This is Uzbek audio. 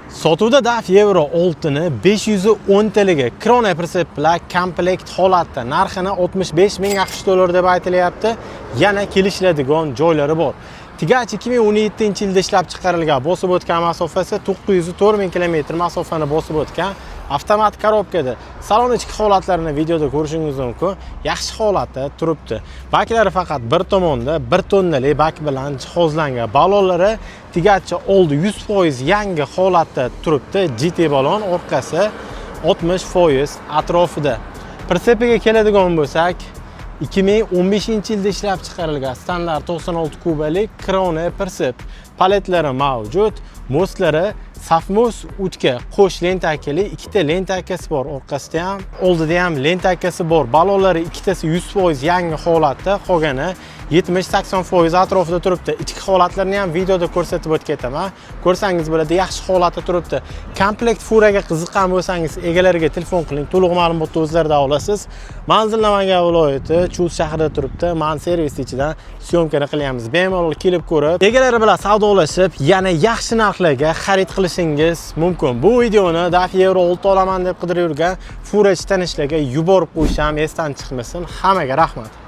Sotuvda DAF Euro 6ni 510 tiliga Krone Persep bilan komplekt holatda narxini 65 ming AQSh dollar deb aytilyapti. Yana kelishiladigan joylari bor. Tigach 2017-yilda ishlab chiqarilgan, bosib o'tgan masofasi 904 ming kilometr masofani bosib o'tgan avtomatik korobkada. Salon ichki holatlarini videoda ko'rishingiz mumkin. Yaxshi holatda turibdi. Baklari faqat bir tomonda 1 tonnalik bak bilan jihozlangan. Balonlari Tigachcha oldi 100% yangi holatda turibdi. GT balon, orqasi 60% atrofida. Persepiga keladigan bo'lsak, 2015-yilda ishlab chiqarilgan standart 96 kubalik Krone Persep paletlari mavjud. Mostlari Safmos utka qo'sh lentakali, ikkita lentakasi bor. Orqasida ham, oldida ham lentakasi bor. Balonlari ikkitasi 100% yangi holatda, qolgani 70-80% atrofida turibdi. Ichki holatlarini ham videoda ko'rsatib o'tib ketaman. Ko'rsangiz bo'ladi, yaxshi holatda turibdi. Komplekt furaga qiziqqan bo'lsangiz, egalariga telefon qiling, to'liq ma'lumotni o'zlaridan olasiz. Manzil Namangan viloyati, Chus shahrida turibdi. Men servis ichidan syomkani qilyapmiz. Bemalol kelib ko'rib, egalari bilan savdolashib, yana yaxshi narxlarga xarid qilishingiz mumkin. Bu videoni DAF Euro 6 olaman deb qidirib yurgan furachi tanishlarga yuborib qo'yishim esdan chiqmasin. Hammaga rahmat.